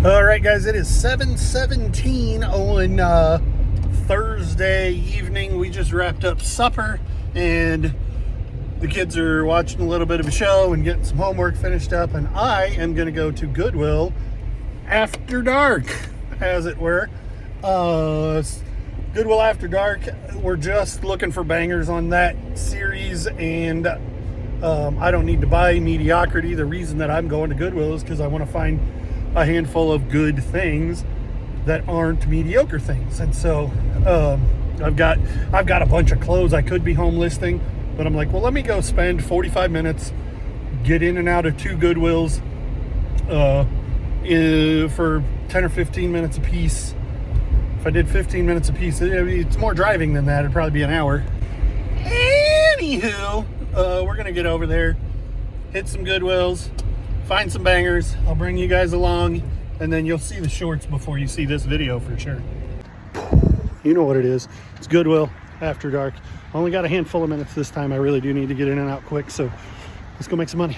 All right, guys, it is 7:17 on Thursday evening. We just wrapped up supper, and the kids are watching a little bit of a show and getting some homework finished up, and I am going to go to Goodwill after dark, as it were. Goodwill After Dark, we're just looking for bangers on that series, and I don't need to buy mediocrity. The reason that I'm going to Goodwill is because I want to find a handful of good things that aren't mediocre things. And so I've got a bunch of clothes I could be home listing, but I'm like, well, let me go spend 45 minutes, get in and out of two Goodwills for 10 or 15 minutes a piece. If I did 15 minutes a piece, it's more driving than that. It'd probably be an hour. Anywho, we're gonna get over there, hit some Goodwills, find some bangers. I'll bring you guys along, and then you'll see the shorts before you see this video for sure. You know what it is. It's Goodwill After Dark. I only got a handful of minutes this time. I really do need to get in and out quick, so let's go make some money.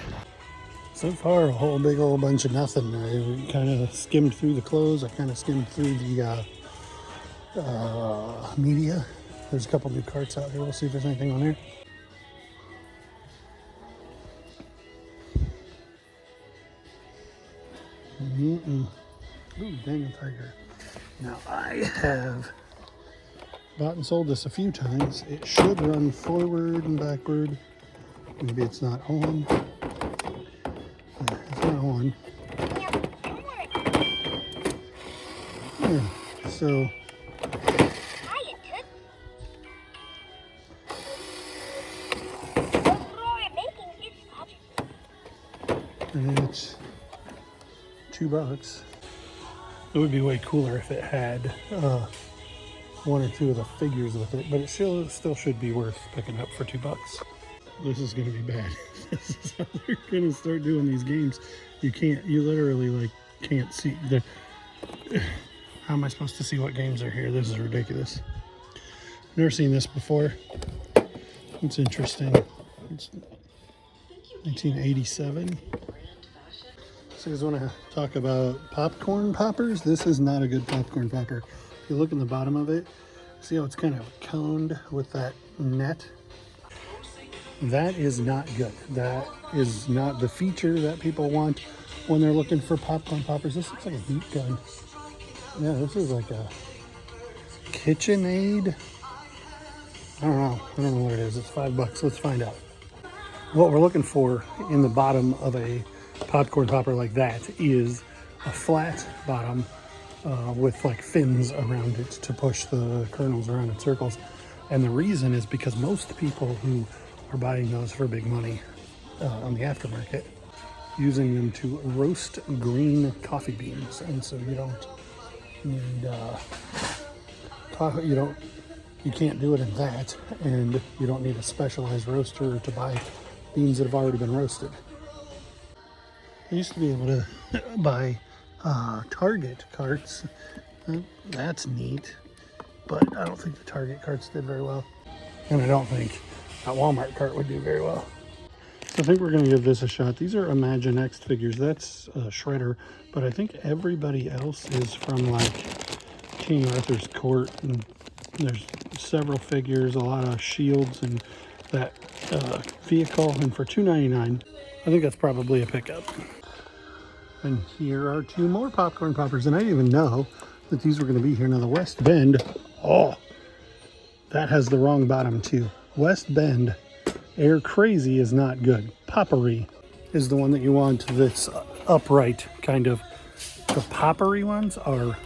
So far, a whole big old bunch of nothing. I kind of skimmed through the clothes. I kind of skimmed through the media. There's a couple new carts out here. We'll see if there's anything on there. Ooh, dang tiger. Now I have bought and sold this a few times. It should run forward and backward. Maybe it's not on. It's not on. Yeah, so and it's $2. It would be way cooler if it had one or two of the figures with it, but it still should be worth picking up for $2. This is going to be bad. This is how they're going to start doing these games. You literally can't see. How am I supposed to see what games are here? This is ridiculous. Never seen this before. It's interesting. It's 1987. So you guys want to talk about popcorn poppers? This is not a good popcorn popper. If you look in the bottom of it, see how it's kind of coned with that net? That is not good. That is not the feature that people want when they're looking for popcorn poppers. This looks like a heat gun. Yeah, this is like a KitchenAid. I don't know what it is. It's $5. Let's find out. What we're looking for in the bottom of a popcorn popper like that is a flat bottom with like fins around it to push the kernels around in circles. And the reason is because most people who are buying those for big money on the aftermarket, using them to roast green coffee beans. And so you don't need you can't do it in that, and you don't need a specialized roaster to buy beans that have already been roasted. I used to be able to buy Target carts. That's neat, but I don't think the Target carts did very well. And I don't think a Walmart cart would do very well. So I think we're going to give this a shot. These are Imagine X figures. That's a shredder, but I think everybody else is from like King Arthur's court, and there's several figures, a lot of shields, and that vehicle. And for $2.99, I think that's probably a pickup. And here are two more popcorn poppers, and I didn't even know that these were going to be here. Now the West Bend, oh, that has the wrong bottom too. West Bend Air Crazy is not good. Poppery is the one that you want, this upright kind of. The poppery ones are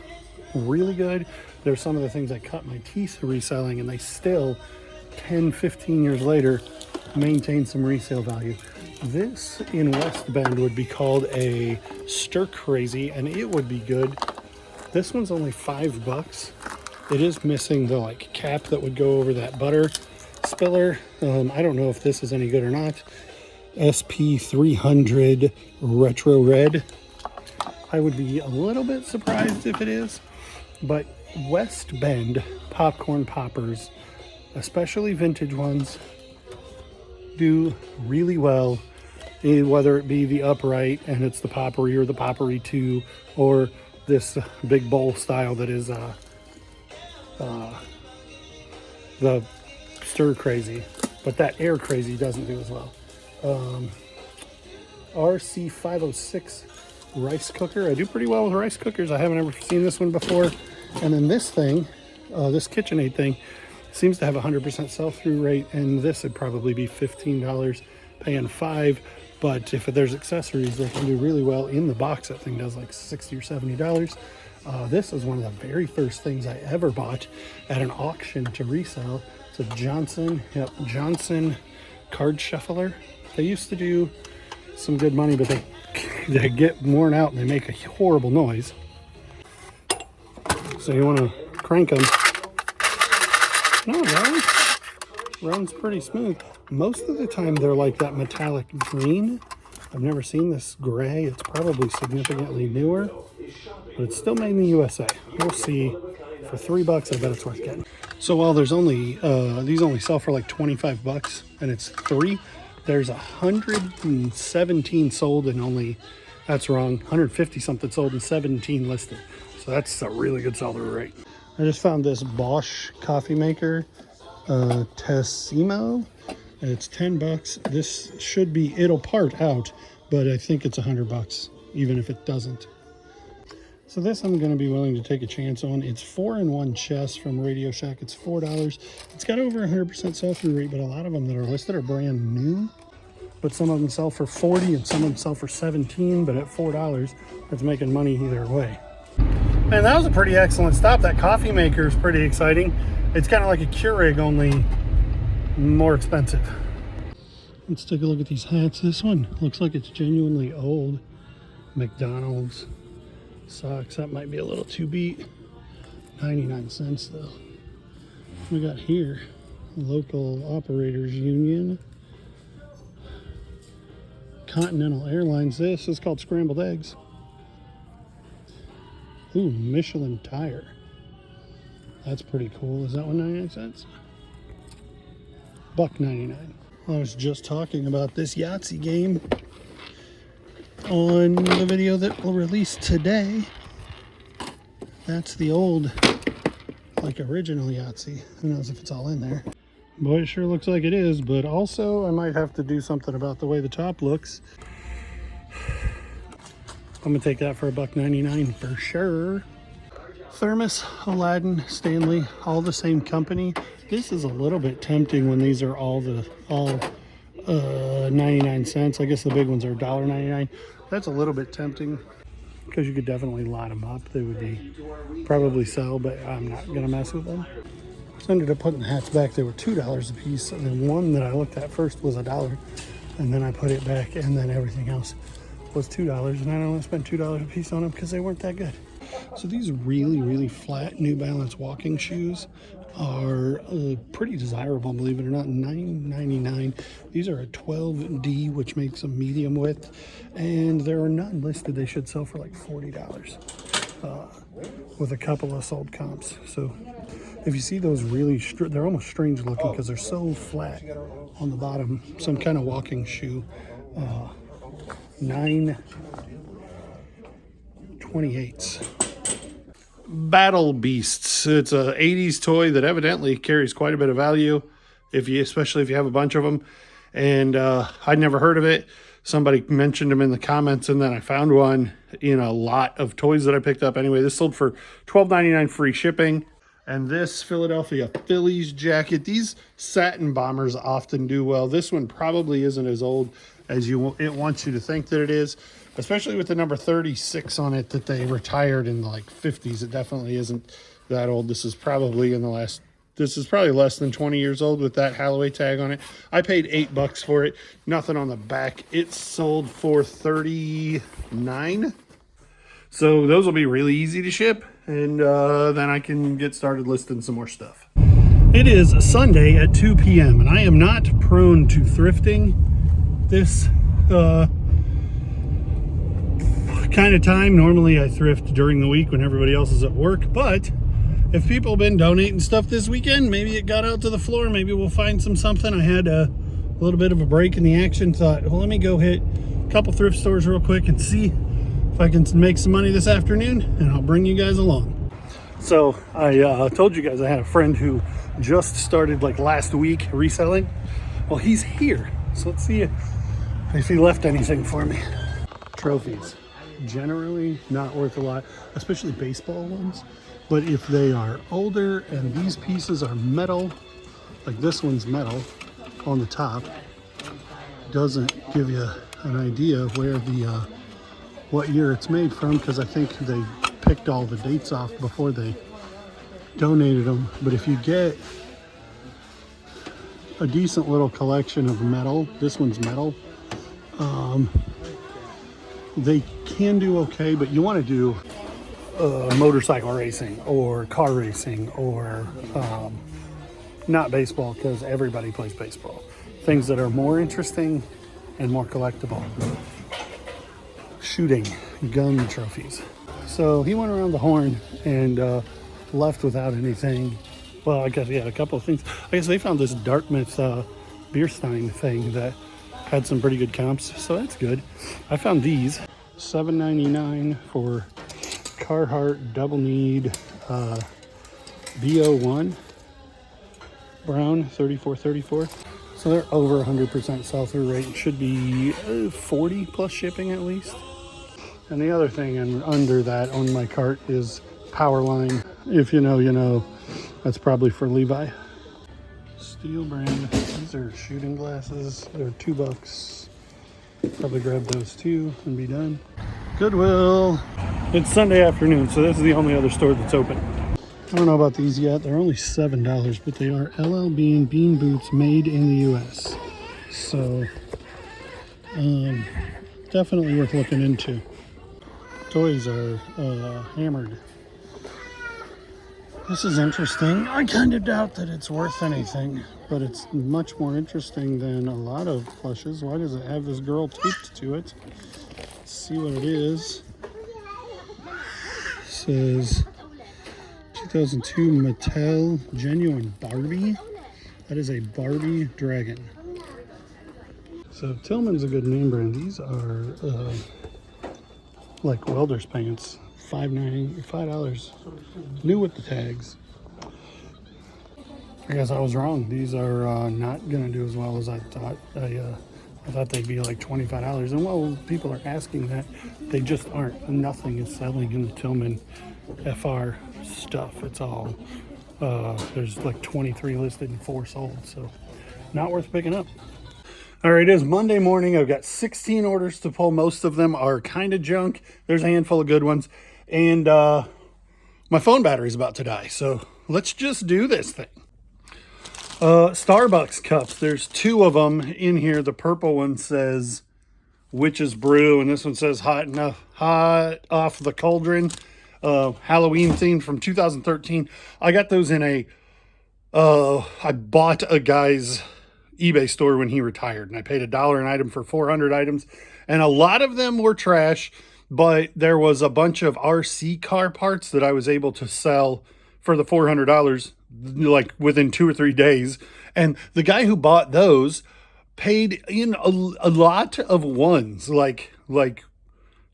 really good. They're some of the things I cut my teeth reselling, and they still 10, 15 years later maintain some resale value. This in West Bend would be called a Stir Crazy, and it would be good. This one's only $5. It is missing the like cap that would go over that butter spiller. I don't know if this is any good or not. SP300 Retro Red. I would be a little bit surprised if it is, but West Bend popcorn poppers, especially vintage ones, do really well, whether it be the upright and it's the Poppery or the Poppery 2, or this big bowl style that is the stir crazy, but that air crazy doesn't do as well. RC506 rice cooker. I do pretty well with rice cookers. I haven't ever seen this one before. And then this thing, this KitchenAid thing, seems to have a 100% sell-through rate, and this would probably be $15, paying $5. But if there's accessories, they can do really well. In the box, that thing does like $60 or $70. This is one of the very first things I ever bought at an auction to resell. It's a Johnson card shuffler. They used to do some good money, but they get worn out and they make a horrible noise. So you want to crank them. No, runs pretty smooth. Most of the time they're like that metallic green. I've never seen this gray. It's probably significantly newer, but it's still made in the USA. We'll see. For $3, I bet it's worth getting. So while there's only these only sell for like 25 bucks, and it's 3, there's 117 sold and only, that's wrong, 150 something sold and 17 listed. So that's a really good sell-through rate. I just found this Bosch coffee maker, Tessimo. It's 10 bucks. This should be, it'll part out, but I think it's 100 bucks, even if it doesn't. So this I'm going to be willing to take a chance on. It's 4-in-1 chess from Radio Shack. It's $4. It's got over 100% sell-through rate, but a lot of them that are listed are brand new. But some of them sell for $40 and some of them sell for $17, but at $4, it's making money either way. Man, that was a pretty excellent stop. That coffee maker is pretty exciting. It's kind of like a Keurig, only more expensive. Let's take a look at these hats. This one looks like it's genuinely old. McDonald's socks. That might be a little too beat. 99 cents though. We got here local operators union, Continental Airlines. This is called scrambled eggs. Ooh, Michelin tire. That's pretty cool. Is that one 99 cents? $1.99. I was just talking about this Yahtzee game on the video that will release today. That's the old, like, original Yahtzee. Who knows if it's all in there. Boy, it sure looks like it is, but also I might have to do something about the way the top looks. I'm gonna take that for $1.99 for sure. Thermos, Aladdin, Stanley, all the same company. This is a little bit tempting when these are all 99 cents. I guess the big ones are $1.99. That's a little bit tempting because you could definitely line them up. They would be probably sell, but I'm not gonna mess with them. So I ended up putting the hats back. They were $2 a piece, and then one that I looked at first was $1, and then I put it back, and then everything else was $2, and I only spent $2 a piece on them because they weren't that good. So these really flat New Balance walking shoes are pretty desirable, believe it or not. $9.99. These are a 12D, which makes them medium width, and there are none listed. They should sell for like $40 with a couple of sold comps. So if you see those really, they're almost strange looking because they're so flat on the bottom. Some kind of walking shoe. $9.28. Battle Beasts. It's a 80s toy that evidently carries quite a bit of value, especially if you have a bunch of them. And I'd never heard of it. Somebody mentioned them in the comments, and then I found one in a lot of toys that I picked up. Anyway, this sold for $12.99 free shipping. And this Philadelphia Phillies jacket, these satin bombers often do well. This one probably isn't as old as it wants you to think that it is, especially with the number 36 on it that they retired in the like 50s. It definitely isn't that old. This is probably less than 20 years old with that Halloway tag on it. I paid $8 for it. Nothing on the back. It sold for $39. So those will be really easy to ship, and then I can get started listing some more stuff. It is Sunday at 2 p.m. and I am not prone to thrifting this kind of time. Normally I thrift during the week when everybody else is at work, but if people have been donating stuff this weekend, maybe it got out to the floor. Maybe we'll find something. I had a little bit of a break in the action. Thought, well, let me go hit a couple thrift stores real quick and see if I can make some money this afternoon, and I'll bring you guys along. So I told you guys I had a friend who just started like last week reselling. Well, he's here. So let's see if he left anything for me. Trophies, generally not worth a lot, especially baseball ones. But if they are older and these pieces are metal, like this one's metal on the top, doesn't give you an idea of where the what year it's made from, because I think they picked all the dates off before they donated them. But if you get a decent little collection of metal, this one's metal, they can do okay, but you want to do motorcycle racing or car racing or not baseball, because everybody plays baseball. Things that are more interesting and more collectible. Shooting, gun trophies. So he went around the horn and left without anything. Well, I guess he had a couple of things. I guess they found this Dartmouth beer stein thing that had some pretty good comps, so that's good. I found these, $7.99 for Carhartt double need BO1 brown 3434. So they're over 100% sell-through rate. It should be 40 plus shipping at least. And the other thing under that on my cart is Powerline. If you know, you know. That's probably for Levi. Steel brand. These are shooting glasses. They're $2. Probably grab those too and be done. Goodwill. It's Sunday afternoon, so this is the only other store that's open. I don't know about these yet. They're only $7, but they are LL Bean bean boots made in the US. So definitely worth looking into. Toys are hammered. This is interesting. I kind of doubt that it's worth anything, but it's much more interesting than a lot of plushes. Why does it have this girl taped to it? Let's see what it is. It says 2002 Mattel Genuine Barbie. That is a Barbie dragon. So Tillman's a good name brand. These are like welder's pants. $5 new with the tags. I guess I was wrong. These are not gonna do as well as I thought. I thought they'd be like $25, and well, people are asking that. They just aren't. Nothing is selling in the Tillman FR stuff. It's all there's like 23 listed and 4 sold, so not worth picking up. All right, it is Monday morning. I've got 16 orders to pull. Most of them are kind of junk. There's a handful of good ones. And my phone battery's about to die. So let's just do this thing. Starbucks cups. There's 2 of them in here. The purple one says Witch's Brew. And this one says hot off the cauldron. Halloween themed from 2013. I got those in I bought a guy's eBay store when he retired, and I paid $1 an item for 400 items, and a lot of them were trash, but there was a bunch of RC car parts that I was able to sell for the $400 like within 2 or 3 days. And the guy who bought those paid in a lot of ones, like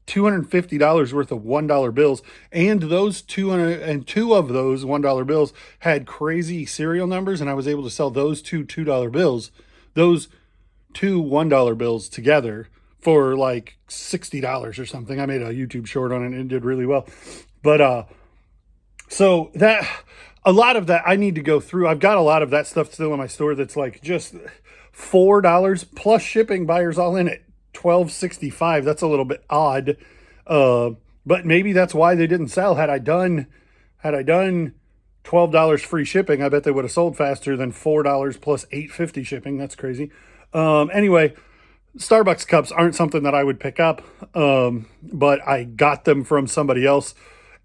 $250 worth of $1 bills, and those 202 of those $1 bills had crazy serial numbers, and I was able to sell those two $2 bills, those 2 $1 bills together for like $60 or something. I made a YouTube short on it and it did really well. But so that a lot of that I need to go through. I've got a lot of that stuff still in my store that's like just $4 plus shipping, buyers all in it. $12.65. That's a little bit odd, but maybe that's why they didn't sell. Had I done $12 free shipping, I bet they would have sold faster than $4 plus $8.50 shipping. That's crazy. Anyway, Starbucks cups aren't something that I would pick up, but I got them from somebody else,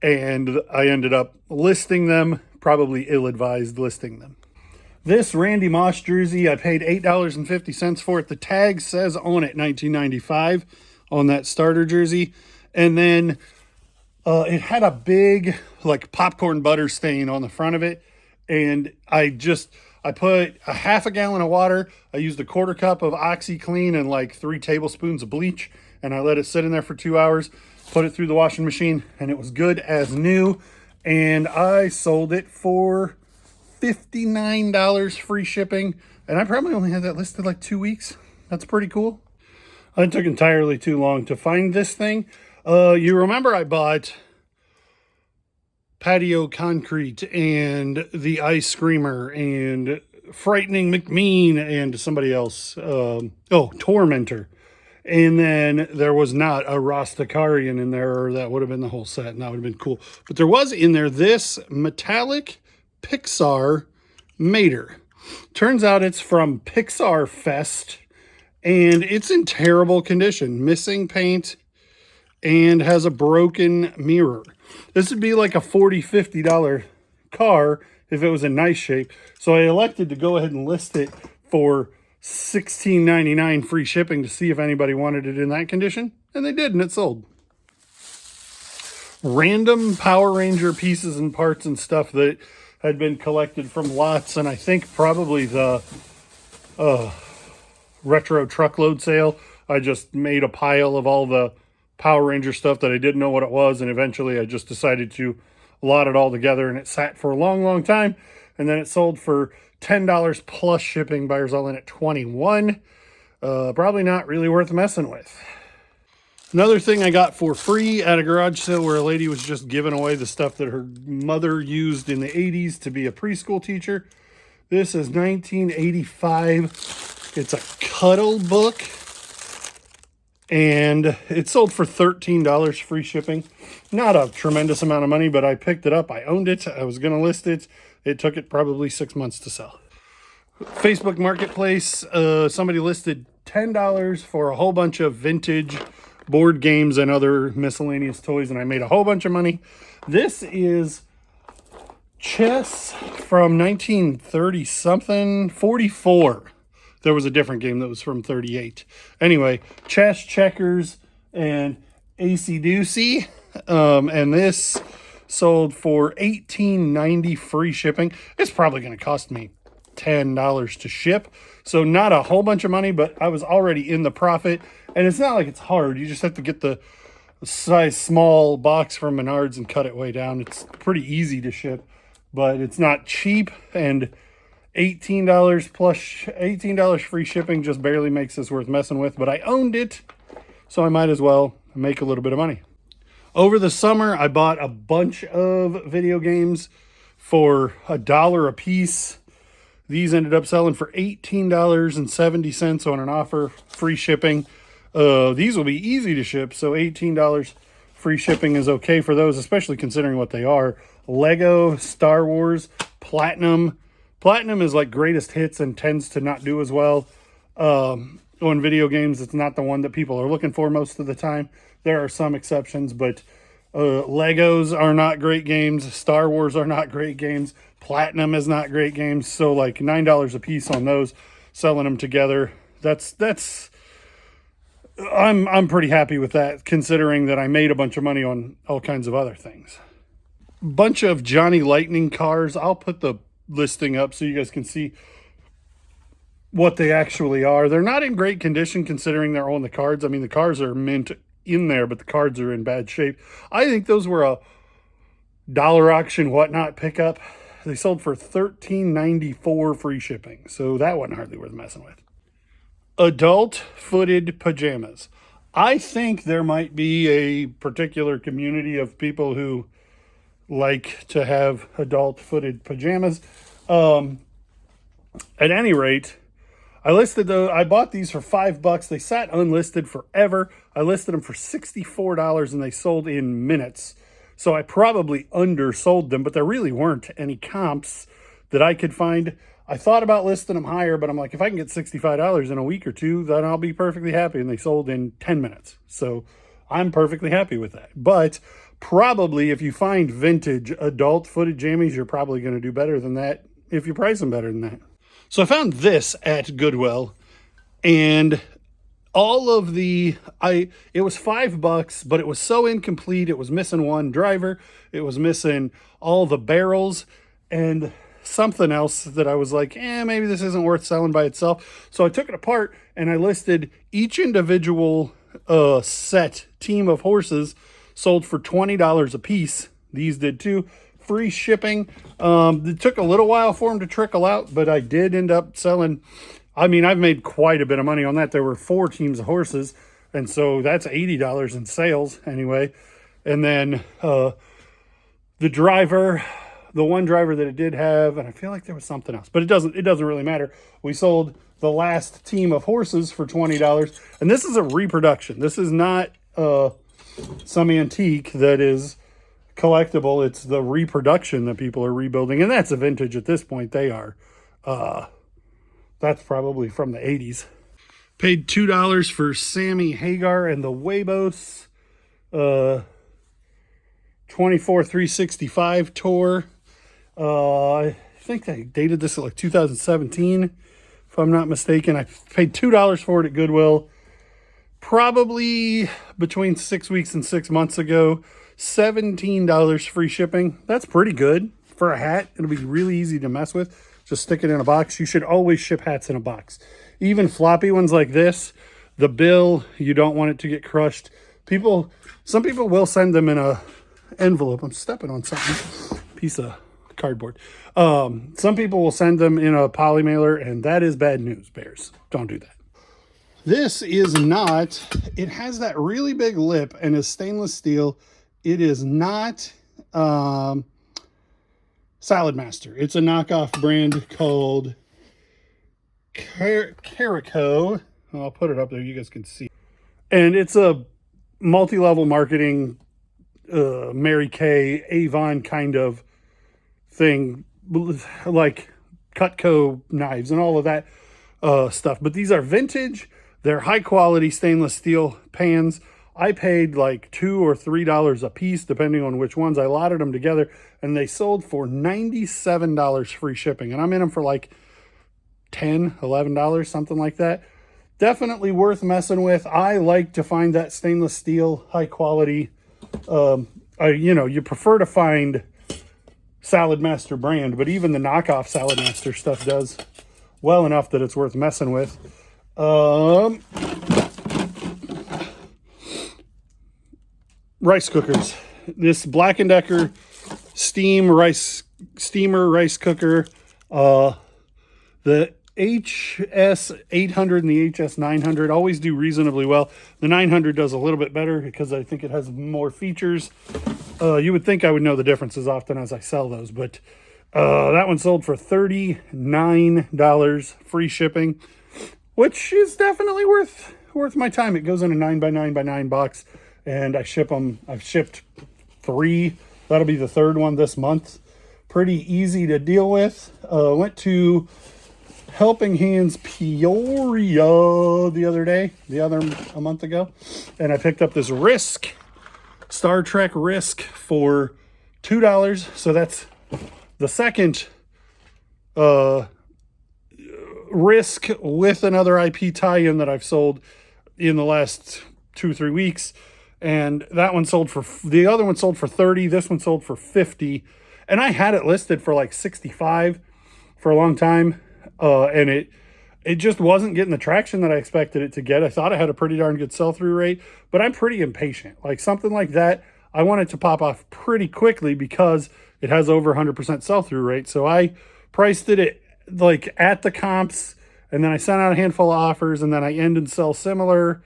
and I ended up listing them. Probably ill-advised listing them. This Randy Moss jersey, I paid $8.50 for it. The tag says on it $19.95 on that starter jersey. And then it had a big like popcorn butter stain on the front of it. And I put a half a gallon of water. I used a quarter cup of OxyClean and like 3 tablespoons of bleach. And I let it sit in there for 2 hours. put it through the washing machine, and it was good as new. And I sold it for $59 free shipping. And I probably only had that listed like 2 weeks. That's pretty cool. It took entirely too long to find this thing. You remember I bought Patio Concrete and the Ice Screamer and Frightening McMean and somebody else. Tormentor. And then there was not a Rastacarian in there, or that would have been the whole set, and that would have been cool. But there was in there this metallic Pixar Mater. Turns out it's from Pixar Fest, and it's in terrible condition. Missing paint and has a broken mirror. This would be like a $40, $50 car if it was in nice shape. So I elected to go ahead and list it for $16.99 free shipping to see if anybody wanted it in that condition. And they did, and it sold. Random Power Ranger pieces and parts and stuff that had been collected from lots, and I think probably the retro truckload sale. I just made a pile of all the Power Ranger stuff that I didn't know what it was, and eventually I just decided to lot it all together, and it sat for a long, long time, and then it sold for $10 plus shipping. Buyers all in at $21. Probably not really worth messing with. Another thing I got for free at a garage sale where a lady was just giving away the stuff that her mother used in the 80s to be a preschool teacher. This is 1985. It's a cuddle book, and it sold for $13 free shipping. Not a tremendous amount of money, but I picked it up. I owned it. I was going to list it. It took it probably 6 months to sell. Facebook Marketplace, somebody listed $10 for a whole bunch of vintage board games and other miscellaneous toys, and I made a whole bunch of money. This is chess from 1930-something, 44. There was a different game that was from 38. Anyway, chess, checkers, and acey-deucey. And this sold for $18.90 free shipping. It's probably going to cost me $10 to ship. So not a whole bunch of money, but I was already in the profit. And it's not like it's hard. You just have to get the size small box from Menards and cut it way down. It's pretty easy to ship, but it's not cheap. And $18 plus $18 free shipping just barely makes this worth messing with. But I owned it, so I might as well make a little bit of money. Over the summer, I bought a bunch of video games for $1 a piece. These ended up selling for $18.70 on an offer, free shipping. These will be easy to ship, so $18 free shipping is okay for those, especially considering what they are. Lego, Star Wars, Platinum. Platinum is like greatest hits and tends to not do as well. On video games, it's not the one that people are looking for most of the time. There are some exceptions, but Legos are not great games. Star Wars are not great games. Platinum is not great games. So like $9 a piece on those, selling them together. I'm pretty happy with that, considering that I made a bunch of money on all kinds of other things. Bunch of Johnny Lightning cars. I'll put the listing up so you guys can see what they actually are. They're not in great condition considering they're on the cards. I mean, the cars are mint in there, but the cards are in bad shape. I think those were a dollar auction whatnot pickup. They sold for $13.94 free shipping, so that wasn't hardly worth messing with. Adult footed pajamas. I think there might be a particular community of people who like to have adult footed pajamas. At any rate, I bought these for $5. They sat unlisted forever. I listed them for $64 and they sold in minutes. So I probably undersold them, but there really weren't any comps that I could find. I thought about listing them higher, but I'm like, if I can get $65 in a week or two, then I'll be perfectly happy. And they sold in 10 minutes. So I'm perfectly happy with that. But probably if you find vintage adult footed jammies, you're probably going to do better than that if you price them better than that. So I found this at Goodwill, and all of it was $5, but it was so incomplete. It was missing one driver. It was missing all the barrels and something else that I was like, maybe this isn't worth selling by itself. So I took it apart and I listed each individual team of horses sold for $20 a piece. These did too. Free shipping. It took a little while for them to trickle out, but I did end up selling. I mean, I've made quite a bit of money on that. There were 4 teams of horses, and so that's $80 in sales anyway. And then the one driver that it did have, and I feel like there was something else, but it doesn't really matter. We sold the last team of horses for $20, and this is a reproduction. This is not some antique that is collectible. It's the reproduction that people are rebuilding, and that's a vintage at this point. They are that's probably from the 80s. Paid $2 for Sammy Hagar and the Weibos 24 365 tour. I think they dated this at like 2017, if I'm not mistaken. I paid $2 for it at Goodwill, probably between 6 weeks and 6 months ago. $17 free shipping. That's pretty good for a hat. It'll be really easy to mess with. Just stick it in a box. You should always ship hats in a box. Even floppy ones like this, the bill, you don't want it to get crushed. Some people will send them in a envelope. I'm stepping on something. Piece of cardboard. Some people will send them in a poly mailer, and that is bad news, bears. Don't do that. This is not, it has that really big lip and is stainless steel. It is not Salad Master. It's a knockoff brand called Carico. I'll put it up there. You guys can see. And it's a multi-level marketing, Mary Kay, Avon kind of thing, like Cutco knives and all of that stuff. But these are vintage. They're high quality stainless steel pans. I paid like $2 or $3 a piece, depending on which ones. I lotted them together, and they sold for $97 free shipping. And I'm in them for like $10, $11, something like that. Definitely worth messing with. I like to find that stainless steel, high quality. You prefer to find Salad Master brand, but even the knockoff Salad Master stuff does well enough that it's worth messing with. Rice cookers. This Black & Decker steamer rice cooker. The HS 800 and the HS 900 always do reasonably well. The 900 does a little bit better because I think it has more features. You would think I would know the difference as often as I sell those, but that one sold for $39 free shipping, which is definitely worth my time. It goes in a 9x9x9 box, and I ship them. I've shipped 3. That'll be the 3rd one this month. Pretty easy to deal with. Went to Helping Hands Peoria a month ago, and I picked up this Risk, Star Trek Risk, for $2. So that's the second Risk with another IP tie-in that I've sold in the last 2-3 weeks. And that one sold for, the other one sold for $30. This one sold for $50. And I had it listed for like $65 for a long time. And it just wasn't getting the traction that I expected it to get. I thought I had a pretty darn good sell-through rate, but I'm pretty impatient. Like something like that, I want it to pop off pretty quickly because it has over 100% sell-through rate. So I priced it at the comps, and then I sent out a handful of offers, and then I end and sell similar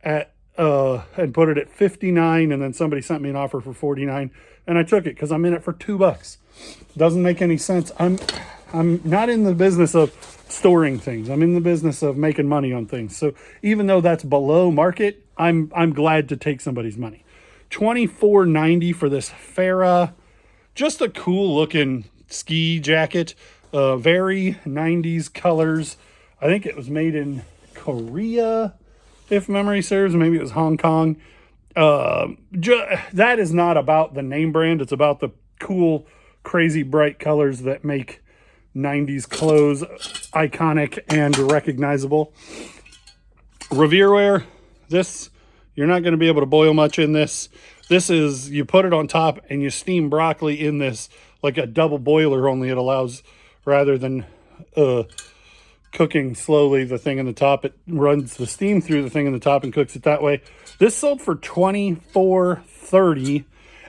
at and put it at $59, and then somebody sent me an offer for $49, and I took it because I'm in it for $2. Doesn't make any sense. I'm not in the business of storing things. I'm in the business of making money on things. So even though that's below market, I'm glad to take somebody's money. $24.90 for this Farah. Just a cool looking ski jacket. Very 90s colors. I think it was made in Korea, if memory serves. Maybe it was Hong Kong. That is not about the name brand. It's about the cool, crazy, bright colors that make 90s clothes iconic and recognizable. Revereware. This, you're not going to be able to boil much in this. This is, you put it on top and you steam broccoli in this like a double boiler, only it allows, rather than cooking slowly the thing in the top. It runs the steam through the thing in the top and cooks it that way. This sold for $24.30,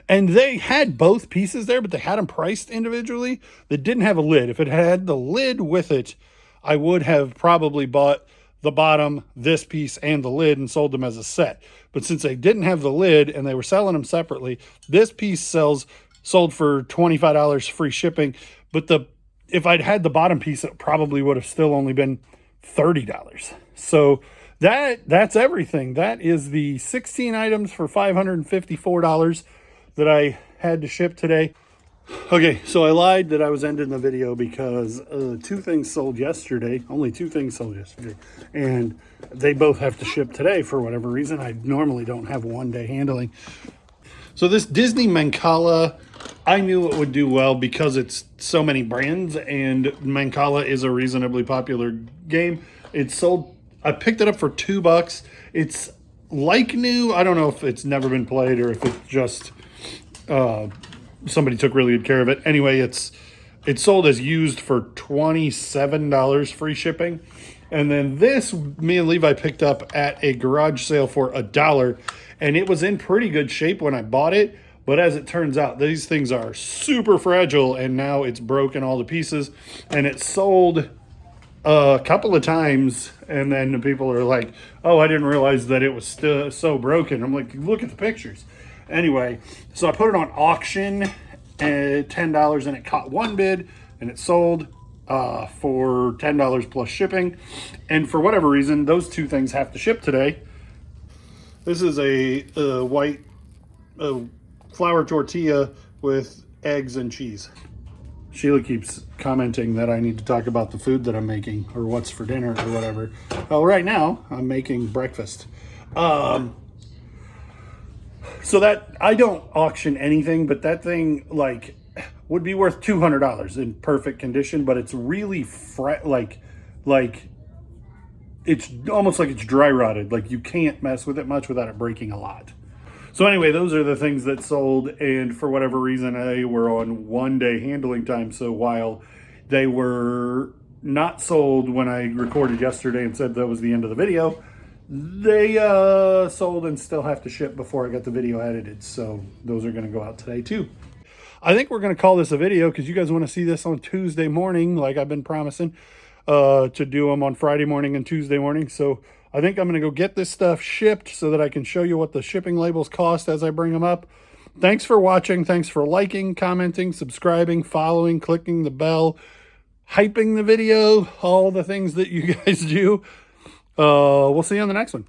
and they had both pieces there, but they had them priced individually. They didn't have a lid. If it had the lid with it, I would have probably bought the bottom, this piece, and the lid and sold them as a set. But since they didn't have the lid and they were selling them separately, this piece sold for $25 free shipping. But if I'd had the bottom piece, it probably would have still only been $30. So that's everything. That is the 16 items for $554 that I had to ship today. Okay, so I lied that I was ending the video because two things sold yesterday. Only two things sold yesterday. And they both have to ship today for whatever reason. I normally don't have one-day handling. So this Disney Mancala, I knew it would do well because it's so many brands, and Mancala is a reasonably popular game. It sold, I picked it up for $2. It's like new. I don't know if it's never been played or if it's just somebody took really good care of it. Anyway, it's sold as used for $27 free shipping. And then this, me and Levi picked up at a garage sale for $1, and it was in pretty good shape when I bought it. But as it turns out, these things are super fragile, and now it's broken all to pieces. And it sold a couple of times, and then people are like, oh, I didn't realize that it was still so broken. I'm like, look at the pictures. Anyway, so I put it on auction at $10, and it caught one bid, and it sold for $10 plus shipping. And for whatever reason, those two things have to ship today. This is a white flour tortilla with eggs and cheese. Sheila keeps commenting that I need to talk about the food that I'm making or what's for dinner or whatever. Well, right now I'm making breakfast. So that, I don't auction anything, but that thing like would be worth $200 in perfect condition, but it's really like it's almost like it's dry rotted. Like you can't mess with it much without it breaking a lot. So anyway, those are the things that sold, and for whatever reason, they were on one-day handling time. So while they were not sold when I recorded yesterday and said that was the end of the video, they sold and still have to ship before I got the video edited. So those are going to go out today too. I think we're going to call this a video because you guys want to see this on Tuesday morning, like I've been promising to do them on Friday morning and Tuesday morning. So I think I'm going to go get this stuff shipped so that I can show you what the shipping labels cost as I bring them up. Thanks for watching. Thanks for liking, commenting, subscribing, following, clicking the bell, hyping the video, all the things that you guys do. We'll see you on the next one.